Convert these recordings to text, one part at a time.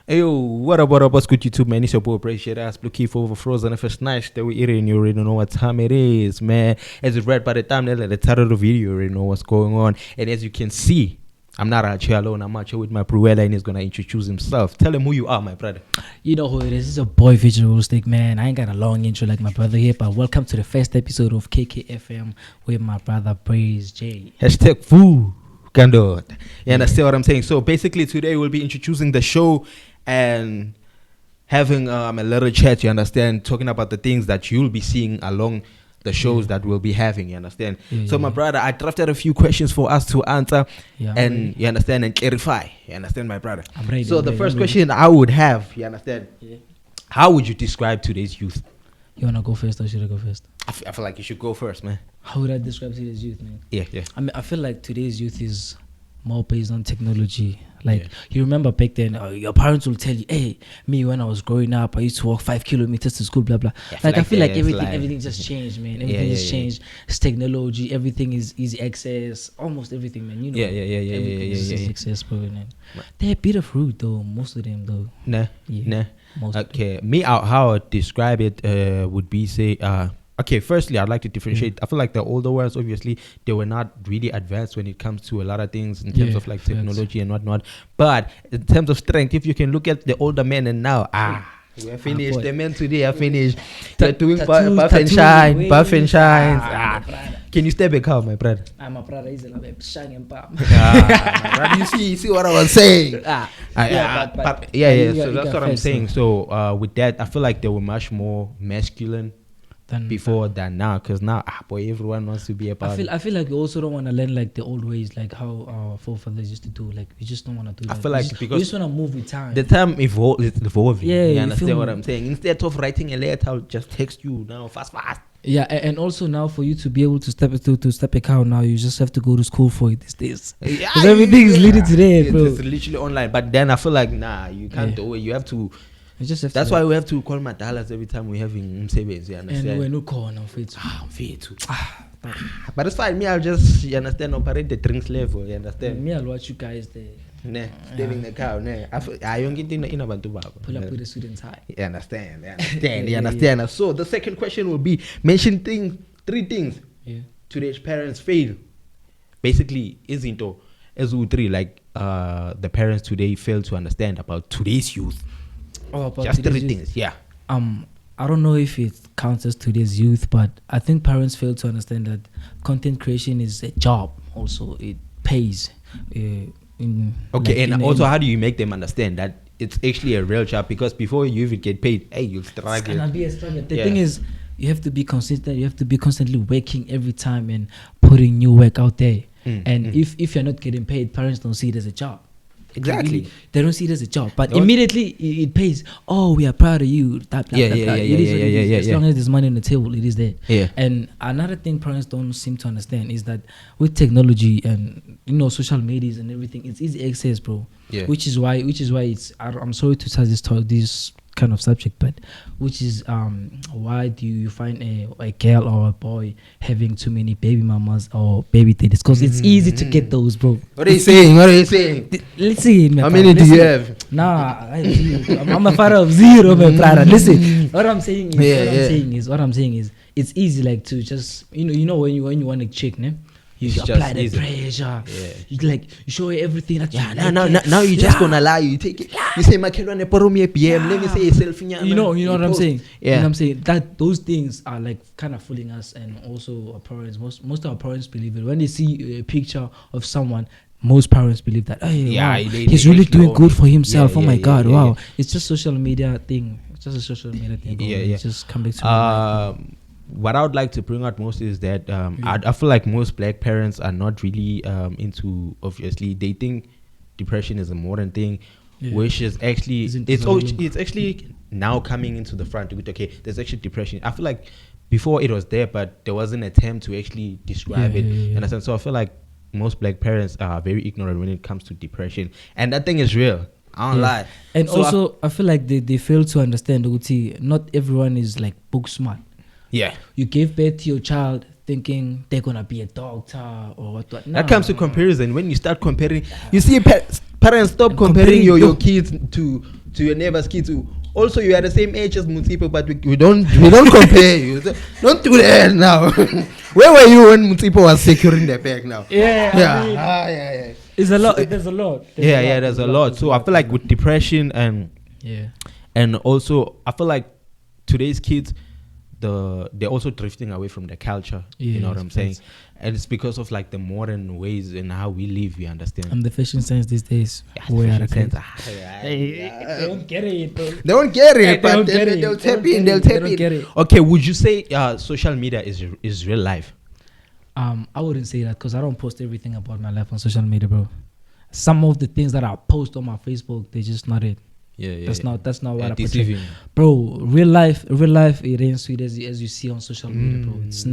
Hey, yo, what up, what's good, YouTube, man? It's your boy, Appreciate Ass, Blue Key for Frozen. If it's nice that we eating, you already know what time it is, man. As it's read by the thumbnail and the title of the video, you already know what's going on. And as you can see, I'm not out here alone. I'm out here with my Bruella, and he's going to introduce himself. Tell him who you are, my brother. You know who it is. It's a boy visual stick, man. I ain't got a long intro like my brother here, but welcome to the first episode of KKFM with my brother, Praise J. Hashtag foo. You understand what I'm saying? So basically today we'll be introducing the show and having a little chat, you understand, talking about the things that you'll be seeing along the shows that we'll be having, you understand? So my brother, I drafted a few questions for us to answer and you understand, and clarify, you understand, my brother? I'm ready. So the first question I would have, you understand, how would you describe today's youth? You want to go first or should I go first? I feel like you should go first, man. How would I describe today's youth, man? Yeah. I mean, I feel like today's youth is more based on technology. Like, you remember back then, your parents will tell you, hey, me, when I was growing up, I used to walk 5 kilometers to school, blah, blah. I feel like everything just changed, man. Everything has changed. It's technology. Everything is easy access. Almost everything, man. You know, everything is easy accessible, man. They're a bit of rude, though. Most of them, though. Nah. Okay, me, how I would describe it would be, say, okay, firstly, I'd like to differentiate. I feel like the older ones, obviously, they were not really advanced when it comes to a lot of things in terms of like technology and whatnot. But in terms of strength, if you can look at the older men and now, we are finished. The men today are finished. They're doing buff and shine. Can you step back out, my brother? My brother is a shine and pop. You see what I was saying? So that's what I'm saying. So with that, I feel like they were much more masculine than now, because now everyone wants to be about I feel like we also don't want to learn like the old ways, like how our forefathers used to do. Like, we just don't want to do that. I feel like we just want to move with time. The time is evolving. Yeah, you understand what I'm saying? Instead of writing a letter, I'll just text you now fast. Yeah, and also now for you to be able to step account now, you just have to go to school for it these days. Because everything is leading to there, bro. It's literally online. But then I feel like you can't do it. You have to. That's why we have to call my dollars every time we're having savings. You understand? And we're no calling on fit. I'm fit too. But it's fine. Me, I'll just operate the drinks level. You understand? Me, I'll watch you guys there. Saving the cow. I don't get in about to pull up with the students high. You understand? You understand? So the second question will be mention three things today's parents fail. Basically, isn't it? As three, like the parents today fail to understand about today's youth. Just three things, I don't know if it counts as today's youth, but I think parents fail to understand that content creation is a job. Also, it pays. How do you make them understand that it's actually a real job? Because before you even get paid, you'll struggle. It's gonna be a struggle. The thing is, you have to be consistent. You have to be constantly working every time and putting new work out there. If you're not getting paid, parents don't see it as a job. Exactly. They don't see it as a job, but immediately it pays. Oh, we are proud of you. As long as there's money on the table, it is there. And another thing parents don't seem to understand is that with technology and social medias and everything, it's easy access, bro. Which is why it's. I'm sorry to touch this kind of subject, but which is why do you find a girl or a boy having too many baby mamas or baby daddies? Because it's easy to get those, bro. What are you saying? Let's see it, how many do you have? I'm a father of 0, my brother. Listen, what I'm saying is it's easy, like, to just when you want a chick, ne? You apply the pressure. You show her everything that now you just gonna lie. You take it. You say my kid wanna borrow me a PM. Let me say yourself. You know what I'm saying? You know what I'm saying? That those things are like kind of fooling us, and also our parents. Most of our parents believe it. When they see a picture of someone, most parents believe that. He's really doing good for himself. My God, wow! It's just social media thing. It's just a social media thing. It's just come back to what I would like to bring out most is that I feel like most black parents are not really into, obviously, they think depression is a modern thing, which is actually, it's actually now coming into the front. There's actually depression. I feel like before it was there, but there wasn't a term to actually describe it. Understand? So I feel like most black parents are very ignorant when it comes to depression. And that thing is real. I don't lie. And so also, I feel like they fail to understand, Uti, not everyone is like book smart. You gave birth to your child thinking they're gonna be a doctor or what. That comes to comparison. When you start comparing, you see, parents stop comparing your kids to to your neighbor's kids who also you are the same age as Mutsipo, but we don't compare you. Don't do that now. Where were you when Mutsipo was securing the bag now? Yeah. It's a lot. There's a lot. There's a lot. So I feel like with depression and also I feel like today's kids, they're also drifting away from the culture. You know what I'm saying? And it's because of like the modern ways and how we live. You understand? And the fashion sense these days. They don't get it, bro. They don't get it, but they'll tap in. They'll tap in. Okay, would you say social media is real life? I wouldn't say that because I don't post everything about my life on social media, bro. Some of the things that I post on my Facebook, they're just not it. That's not what I portray. Bro, real life, it ain't sweet as you see on social media, bro. It's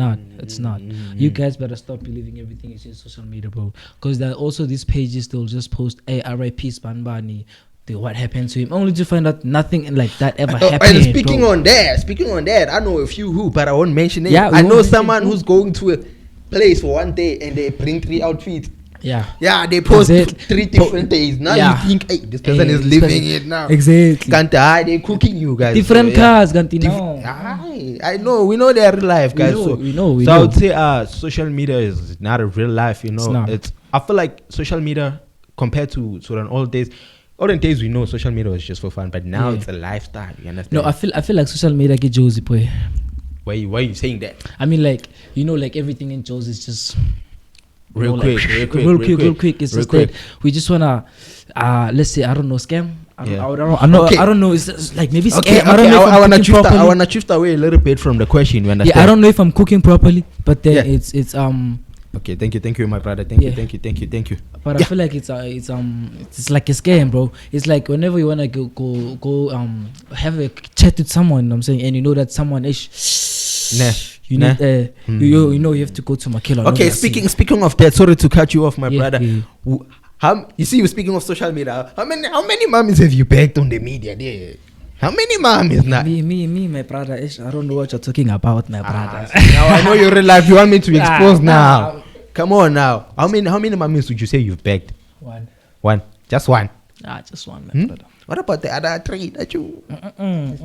not. You guys better stop believing everything you see on social media, bro. Because there are also these pages, they'll just post, hey, RIP Spanbani, what happened to him, only to find out nothing like that ever happened. And speaking on that, I know a few who, but I won't mention it. I know someone who's going to a place for one day and they bring 3 outfits. They post 3 different days. Now you think, hey, this person is living it now. Exactly. They're cooking you guys. Different cars, I know, we know they're real life, guys. We know. I would say social media is not a real life, you know. I feel like social media compared to the old days. Olden days we know social media was just for fun, but now it's a lifestyle. You understand? No, I feel like social media get Josie boy. Why are you saying that? I mean, like, you know, like everything in Josie is just real quick. It's just that we just wanna let's say, I don't know, scam. I don't know. It's just like maybe scam. I wanna shift away a little bit from the question. You understand? I don't know if I'm cooking properly, but then it's Okay, thank you, my brother. Thank you. But I feel like it's like a scam, bro. It's like whenever you wanna go have a chat with someone, you know what I'm saying, and you know that someone is you need you know you have to go to Makela. Okay, speaking of that, sorry to cut you off, my brother. You see, speaking of social media, how many mummies have you bagged on the media there? How many mummies now? Me, my brother. I don't know what you're talking about, my brother. Now I know you're real life. You want me to expose now? Come on now. How many mummies would you say you've bagged? One. Just one. Just one, my brother. What about the other 3 that you?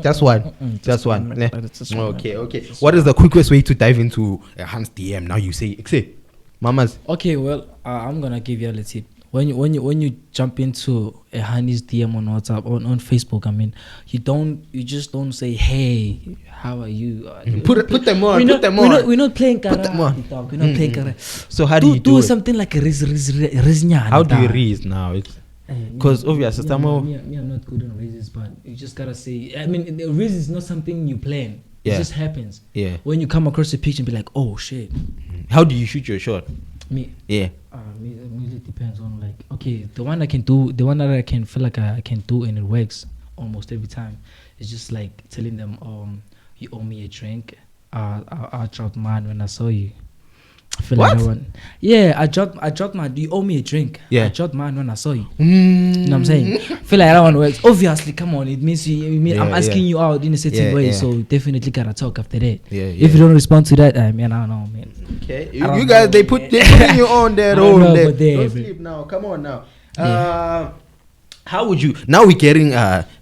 Just one. Just one. Okay. What is the quickest way to dive into a Hans DM? Now you say, mamas. Okay, well, I'm gonna give you a little tip. When you jump into a Han's DM on WhatsApp on Facebook, I mean, you just don't say, hey, how are you? Put them on. We're not playing karate. We're not playing karate. So how do you do something like a How do you raise now? Because obviously, I'm not good on raises, but you just gotta say. I mean, the raise is not something you plan. It just happens. When you come across a picture and be like, oh shit. How do you shoot your shot? Me. Yeah. It depends on like, okay, the one that I can feel like I can do and it works almost every time. It's just like telling them, you owe me a drink. I dropped mine when I saw you. I feel what? Like I dropped mine. You owe me a drink. I dropped mine when I saw you. You know what I'm saying? I feel like that one works. Obviously, come on, it means I'm asking you out in a certain way, so definitely gotta talk after that. If you don't respond to that, I don't know, man. Okay, you guys, they putting you on their role. Don't sleep now. Come on now. How would you? Now we're getting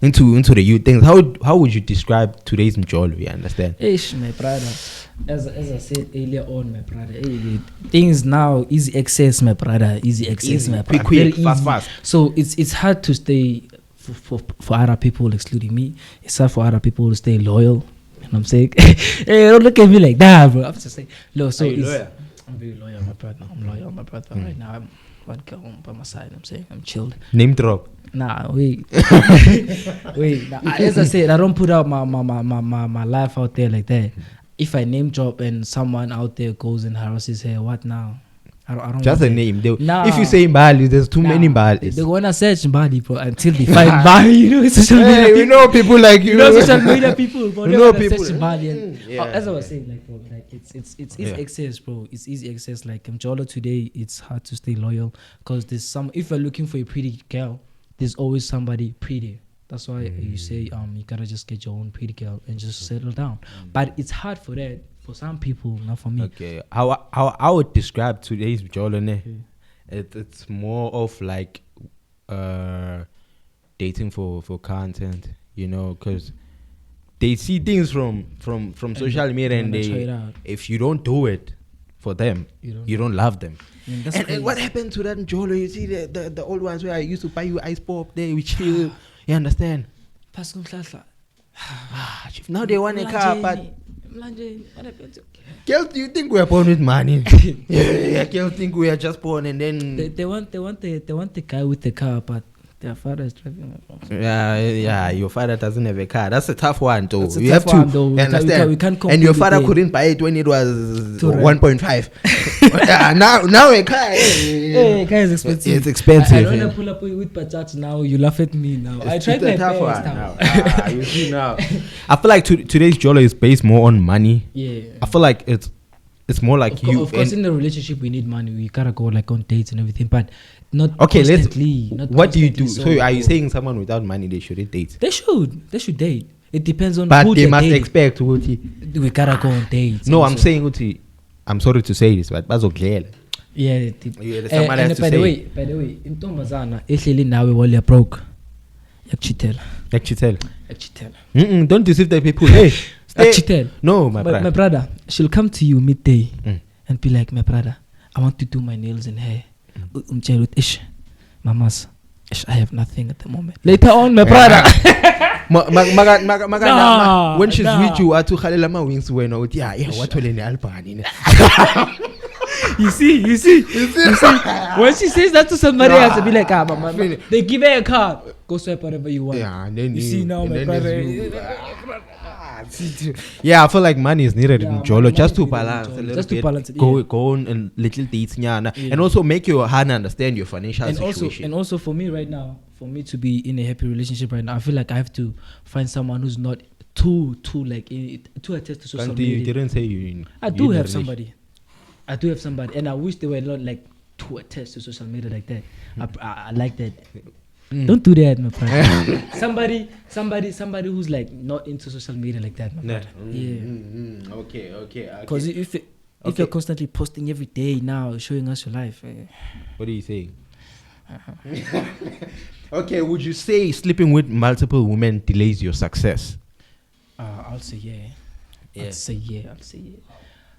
into the youth things. How would you describe today's MJOLO? You understand? My brother. As I said earlier on, my brother, things now easy access, my brother, my brother, quick, fast. So it's hard to stay for other people, excluding me. It's hard for other people to stay loyal. You know what I'm saying? Hey, don't look at me like that, bro. I'm just saying, no. So I'm very loyal, my brother. I'm loyal, my brother. Right now, I'm one girl by my side. I'm saying I'm chilled. Name drop. Nah, wait. Nah, as I said, I don't put out my life out there like that. If I name drop and someone out there goes and harasses her, what now? I don't just a name. If you say Mbali, there's too many Mbalis. They're gonna search Mbali, bro, until they find Mbali. You know, social media. Hey, we know people like you. You know, social media people. But we know people. Search Mbali. As I was saying, like, bro, like it's easy access, bro. It's easy access. Like MJOLO today, it's hard to stay loyal because there's some. If you're looking for a pretty girl, there's always somebody pretty. That's why you say you gotta just get your own pretty girl and just settle down. But it's hard for that for some people, not for me. Okay, how I would describe today's MJOLO, it's more of like dating for content, you know, because they see things from social media, and if you don't do it for them, you don't love them. And what happened to that MJOLO? You see the old ones where I used to buy you ice pop there, we chill. You understand? Now they want a car, but girls, do you think we are born with money? yeah, girls think we are just born and then they want the guy with the car, but their father is driving. Yeah. Your father doesn't have a car. That's a tough one, though. You have to understand. We can't and your father couldn't buy it when it was 1.5. now a car. Hey, car is expensive. It's expensive. I don't want to pull up with Bajaj now. You laugh at me now. I tried my best now. You see now. I feel like today's JOLO is based more on money. Yeah. I feel like it's more like you. Of course, in the relationship, we need money. We gotta go like on dates and everything, but not constantly. What do you do? So are you saying someone without money they shouldn't date? They should date. It depends on. But who they must dating. expect we gotta go on dates. No, I'm saying Uti. I'm sorry to say this, but bazoglela. Yeah. Someone has to by say. By the way, in Tomazana, ehleli nawe while you're broke. Yakchitela. Don't deceive the people. Hey. No, my brother. My brother, she'll come to you midday and be like, my brother, I want to do my nails and hair. Mamas, I have nothing at the moment. Later on, my brother. When she's with you, atu khalela ma wings when out what will Albany. You see. When she says that to somebody else, they'll be like, mama, they give her a car. Go swipe whatever you want. Yeah, and then you see now, my brother. Yeah, I feel like money is needed in JOLO just to balance a little bit. Go on and little dates, and also make your hand understand your financial situation. And also for me right now, for me to be in a happy relationship right now, I feel like I have to find someone who's not too attached to social media. You didn't say you. I do have somebody, and I wish they were not like too attached to social media like that. I like that. Don't do that, my friend. somebody who's like not into social media like that, my brother. Yeah. Okay. Because if you're constantly posting every day now, showing us your life. What are you saying? Okay, would you say sleeping with multiple women delays your success? I'll say yeah. I'll say yeah.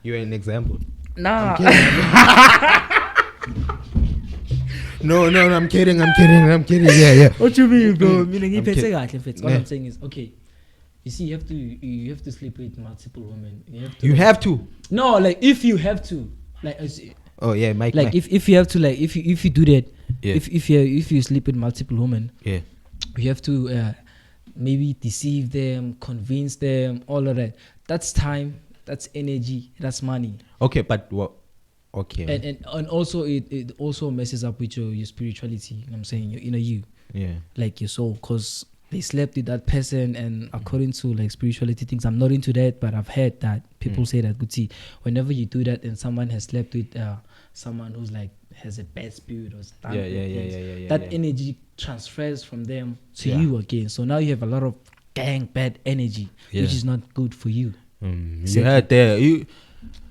You're an example. Nah. No, I'm kidding. Yeah. What you mean, bro? What I'm saying is, okay. You see, you have to sleep with multiple women. You have to. No, like if you have to, like. Oh yeah, Mike. Like if you have to, like if you do that, if you sleep with multiple women, you have to maybe deceive them, convince them, all of that. That's time. That's energy. That's money. Okay, but what? Okay. And also it also messes up with your spirituality. You know what I'm saying? You. Yeah. Like your soul, because they slept with that person, and according to like spirituality things, I'm not into that, but I've heard that people say that good. See, whenever you do that and someone has slept with someone who's like has a bad spirit or stuff, that energy transfers from them to you again. So now you have a lot of bad energy, which is not good for you. You had there.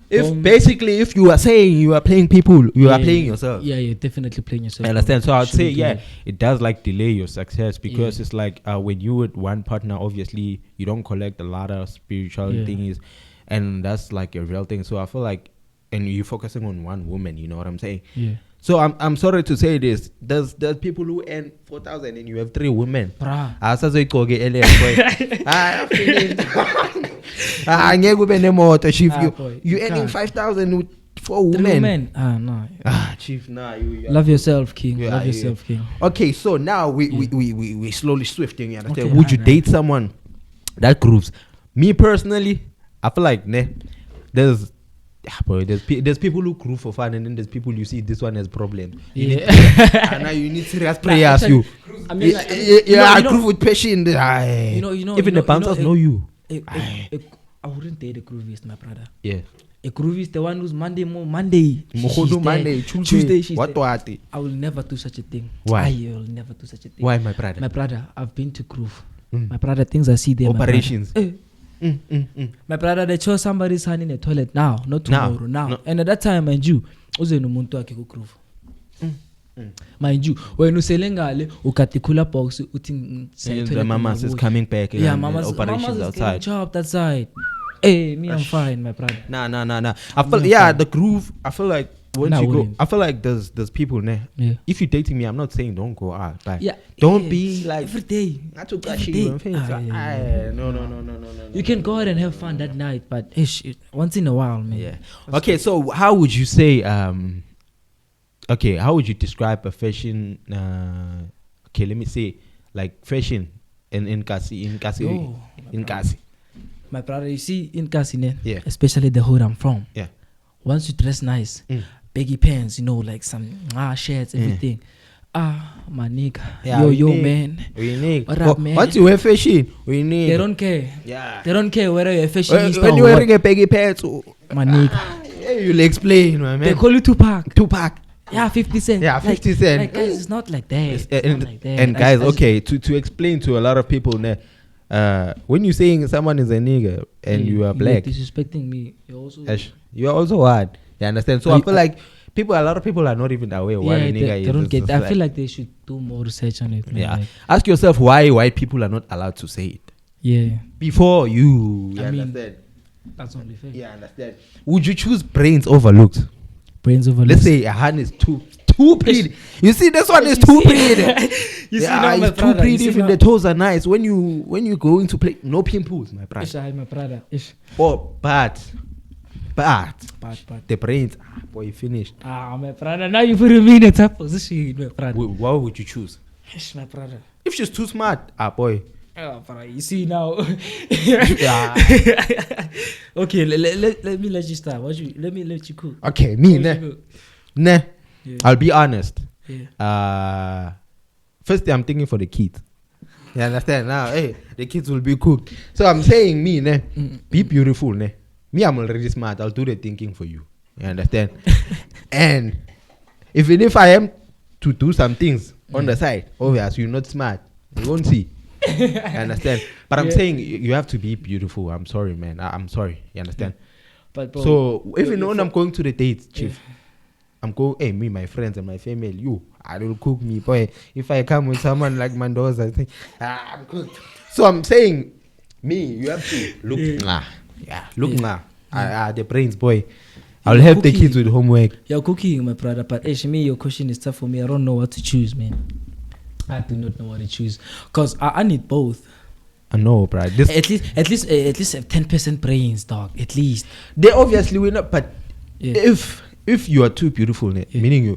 If you are saying you are playing people, you are playing yourself. Yeah, you're definitely playing yourself. I understand. So I'd say, it does like delay your success, because it's like when you with one partner, obviously you don't collect a lot of spiritual things, and that's like a real thing. So I feel like, and you're focusing on one woman, you know what I'm saying? Yeah. So I'm sorry to say this. There's people who earn 4,000 and you have 3 women. Bruh. You earning 5,000 with 4 women. No. Chief, you love yourself, King. Love yourself, King. Okay, so now we slowly swifting. You understand? Would you date someone that grooves? Me personally, I feel like there's people who groove for fun, and then there's people you see this one has problems. And now you need serious prayers. I groove with passion. Even the bouncers know you. I wouldn't date a groovist, my brother. Yeah. A groovist, the one who's Monday, Tuesday, she's there. I will never do such a thing. Why? I will never do such a thing. Why, my brother? My brother, I've been to groove. My brother, things I see there. Operations. My brother, they chose somebody's hand in the toilet now, not tomorrow. Now. And at that time, mind you, uze no muntu akhe ku groove. Mind you, when you say lengale, ukatikula box, the mamas is coming back. Yeah, mamas is outside. Job that side. Hey, me, I'm fine, my brother. Nah. I feel the groove. I feel like once you go, I feel like there's people there. Yeah. If you're dating me, I'm not saying don't go out, but don't be like every day. No. You can go out and have fun that night, but once in a while, man. Yeah. Okay, so how would you say? Okay, how would you describe a fashion? Okay, let me say like fashion in Kasi. My brother, you see in Kasi, especially the hood I'm from. Yeah. Once you dress nice, baggy pants, like some shirts, everything. My nigga. Yeah, yo, man. We need. What up, man? Once you wear fashion, we need. They don't care. Yeah. They don't care whether you're fashionista when you're wearing a baggy pants. My nigga. You'll explain, my man. They call you Tupac. Tupac. Yeah, 50 Cent. Yeah, 50 Cent. Like, guys, it's not like that. And guys, okay, to explain to a lot of people, when you're saying someone is a nigga and you are black, you're disrespecting me. You're also hard. You understand? So I feel like a lot of people are not even aware what a nigga is. They don't get. I feel like they should do more research on it. Man. Yeah. Ask yourself why white people are not allowed to say it. Yeah. Before you understand? That's only fair. Yeah, understand. Would you choose brains over looks? Brains over looks. Let's say a hand is too pretty. You see, this one is too pretty. You see now, my it's too pretty. Even the toes are nice. When you going to play, no pimples, my brother. My brother. But the brains, boy, finished. My brother. Now you put me in a tough position, my brother. What would you choose? My brother. If she's too smart, boy. You see now. Okay, let me let you start. Let me let you cook. Okay, me, Yeah. I'll be honest. Yeah. Firstly, I'm thinking for the kids. You understand? Now, the kids will be cooked. So I'm saying me, be beautiful, Me, I'm already smart. I'll do the thinking for you. You understand? And even if I am to do some things on the side, obviously you're not smart. You won't see. You understand? But I'm saying you have to be beautiful. I'm sorry, man. I'm sorry. You understand? But bro, so even when I'm going to the dates, chief, I'm going, me, my friends and my family, I will cook me, boy. If I come with someone like Mandoza, I think, I'm cooked. So I'm saying, me, you have to look, the brains, boy. I'll help the kids with homework. You're cooking, my brother, but me, your question is tough for me. I don't know what to choose, man. I do not know what to choose, cause I need both. I know, bro. At least 10% brains, dog. At least they obviously will not. But if you are too beautiful, meaning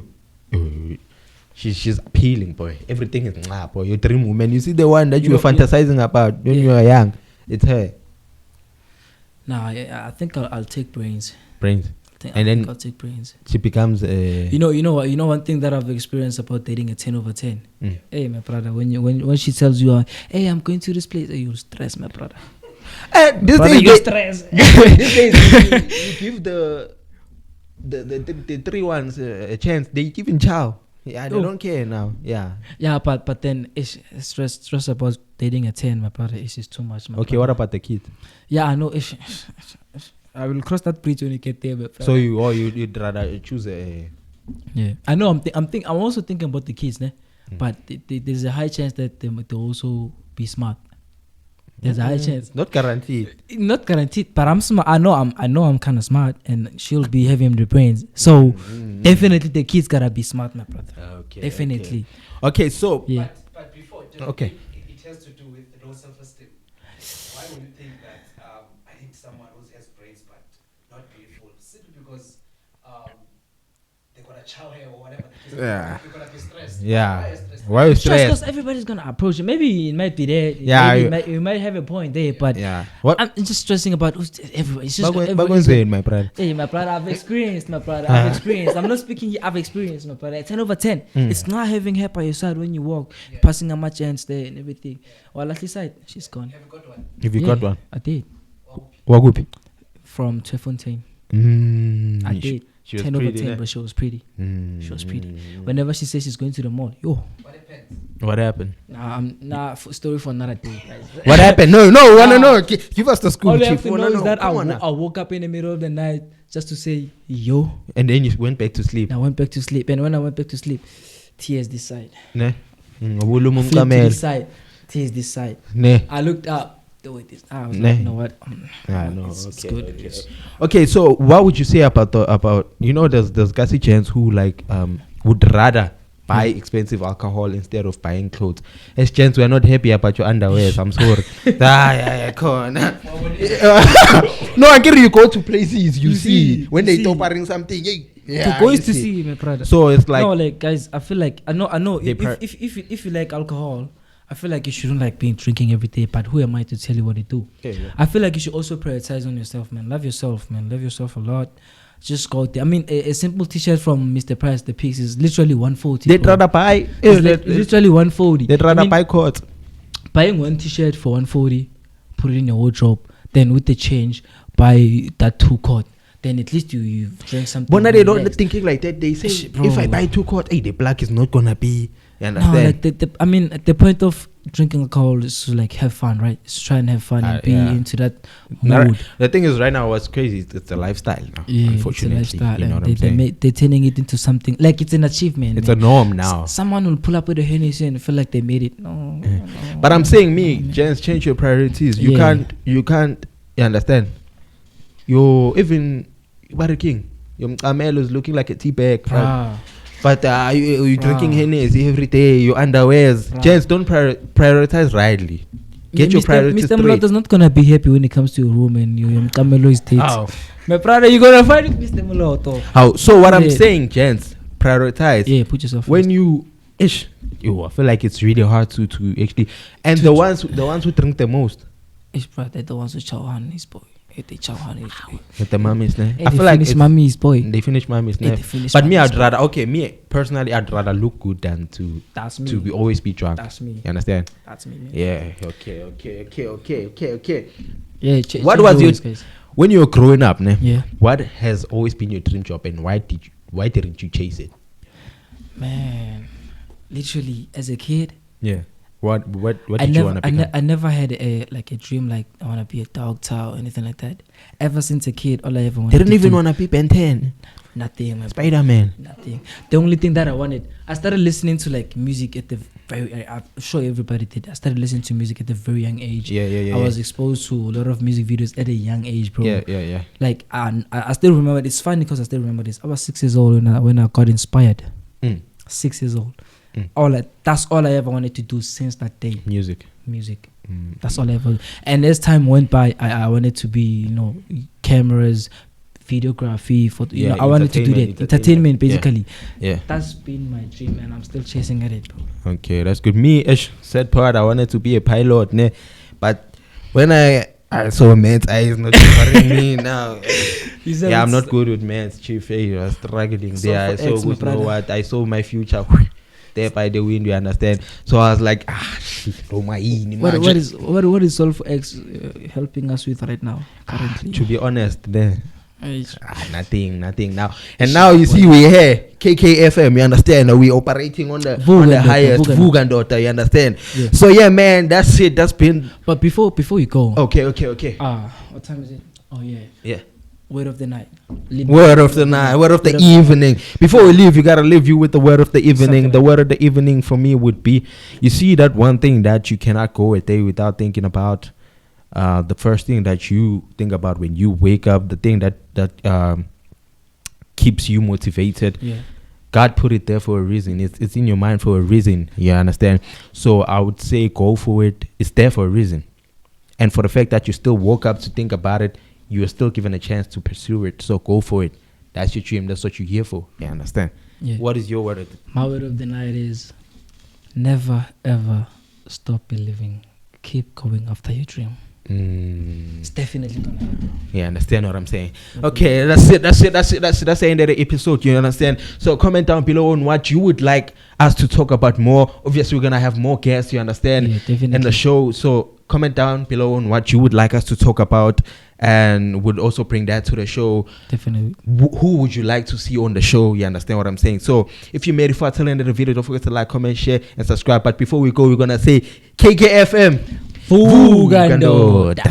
she's appealing, boy. Everything is boy. Your dream woman. You see the one that you were fantasizing about when you were young. It's her. Nah, I think I'll take brains. And then I'll take brains. She becomes you know what? You know one thing that I've experienced about dating a 10 over 10. Hey, my brother, when she tells you, hey, I'm going to this place, you stress, my brother. This you stress. These days you give the three ones a chance. They give in chow. Yeah, they don't care now. Yeah, but then it's stress about dating a 10, my brother. It's just too much. Okay, what about the kid? Yeah, I know. I will cross that bridge when you get there. So you'd rather choose a. Yeah, I know. I'm also thinking about the kids, but there's a high chance that they also be smart. There's a high chance. Not guaranteed. Not guaranteed, but I'm smart. I know I'm kind of smart, and she'll be having the brains. So definitely the kids gotta be smart, my brother. Okay. Definitely. Okay, so yeah. But before, it has to do with low self-esteem. Why would you think that I need someone who has brains but not beautiful? Simply because they got a chow hair or whatever. They're gonna be stressed. Yeah. Why are you stressed? Because everybody's gonna approach you. Maybe it might be there. Yeah. You might have a point there, but what? I'm just stressing about everybody. It's just my brother. Hey, my brother, I've experienced. My brother, I've experienced. I'm not speaking. I've experienced, my brother. 10 over 10. It's not having her by your side when you walk, passing a much chance there and everything. Well, at least she's gone. Have you got one? Have you got one? I did. Wagupi. From Tweefontein. I did. She was 10 pretty, over 10, but she was pretty. She was pretty. Whenever she says she's going to the mall, What happened? Story for another day. What happened? No, wanna know. Give us the school, all chief. I have to know is that I woke up in the middle of the night just to say, yo. And then you went back to sleep. I went back to sleep. And when I went back to sleep, tears this side. Ne. Flip to this side. Tears this side. Ne. I looked up. With this. I was like, you know what? It's good. Okay. Okay, so what would you say about there's Gassy Chance who like would rather buy expensive alcohol instead of buying clothes. As Chance, we're not happy about your underwear. I'm sorry. Come on. No, I get you go to places you see when they toppering something. Yeah, to go is to see, my brother. So it's like no, like guys, I feel like I know. If you like alcohol, I feel like you shouldn't like being drinking every day, but who am I to tell you what to do? Yeah. I feel like you should also prioritize on yourself, man. Love yourself, man. Love yourself a lot. Just go there. I mean, a simple t-shirt from Mr. Price, the Pigs, is literally 140. They'd rather buy. Literally 140. They'd rather buy coats. Buying one t-shirt for 140, put it in your wardrobe, then with the change, buy that 2 quart. Then at least you drink something. But now they don't thinking like that. They say, bro, if I buy 2 quart, hey, the black is not gonna be. You understand? No, like I mean, the point of drinking alcohol is to like have fun, right? It's to try and have fun and be into that mood. The thing is, right now, what's crazy is it's a lifestyle now. Yeah, unfortunately, it's a lifestyle. You know what I'm saying? They're turning it into something like it's an achievement. It's a norm now. Someone will pull up with a Hennessy and feel like they made it. No. But I'm saying, Jens, change your priorities. You can't. You understand? You're even Barry King. Your Amelo is looking like a tea bag. But you drinking Hennessy every day, your underwears. Gents, don't prioritize rightly. Get your priorities straight. Mr. Mulot is not going to be happy when it comes to your room and your Camelo states. My brother, you're going to find it, Mr. Mulot. How? So what I'm saying, gents, prioritize. Yeah, put yourself when first. I feel like it's really hard to actually. And the ones who drink the most. They're the ones who chow on his boy. They chow on his boy. With the mummies, I feel like it's mommy's boy. They finish mommy's. But me, I'd rather. Okay, me personally, I'd rather look good than to. That's me. To always be drunk. That's me. You understand? That's me. Man. Yeah. Okay. Yeah. What was your when you were growing up? Yeah. What has always been your dream job, and why didn't you chase it? Man, literally as a kid. Yeah. What did you want to become? I never had a dream like I want to be a doctor or anything like that. Ever since a kid, all I ever wanted. Didn't even want to be Ben 10. Nothing. Spider-Man. Nothing. The only thing that I wanted, I started listening to like music at the very. I'm sure everybody did. I started listening to music at a very young age. Yeah. I was exposed to a lot of music videos at a young age, bro. Yeah. Like I still remember. It's funny because I still remember this. I was 6 years old when I got inspired. 6 years old. That's all I ever wanted to do since that day. Music. That's all I ever. And as time went by, I wanted to be, cameras, videography. I wanted to do that. Entertainment, basically. Yeah. That's been my dream, and I'm still chasing at it, bro. Okay, that's good. Me, said part, I wanted to be a pilot, but when I saw man's eyes not covering me now. I'm not good with man's chief. I was struggling there. I saw good know what I saw my future. There by the wind, you understand. So I was like, what is Solve for X helping us with right now, currently? To be honest, nothing now. And now you see we here, KKFM, you understand? We operating on the highest Vugandota, you understand? Yeah. So yeah, man, that's it. That's been. But before you go. Okay. What time is it? Oh yeah. Yeah. Word of the night. Word of the evening. Before we leave, you gotta leave you with the word of the evening. The word of the evening for me would be, you see that one thing that you cannot go a day without thinking about. The first thing that you think about when you wake up, the thing that keeps you motivated. Yeah. God put it there for a reason. It's in your mind for a reason. You understand? So I would say go for it. It's there for a reason. And for the fact that you still woke up to think about it, you are still given a chance to pursue it. So go for it. That's your dream. That's what you're here for. You understand? Yeah. What is your word? My word of the night is never, ever stop believing. Keep going after your dream. It's definitely gonna happen. Yeah, understand what I'm saying? Okay, that's it. That's the end of the episode. You understand? So comment down below on what you would like us to talk about more. Obviously, we're gonna have more guests. You understand? Yeah, definitely. In the show. So comment down below on what you would like us to talk about, and would also bring that to the show. Definitely. Who would you like to see on the show? You understand what I'm saying? So if you made it far till the end of the video, don't forget to like, comment, share, and subscribe. But before we go, we're gonna say KKFM. Vugandota.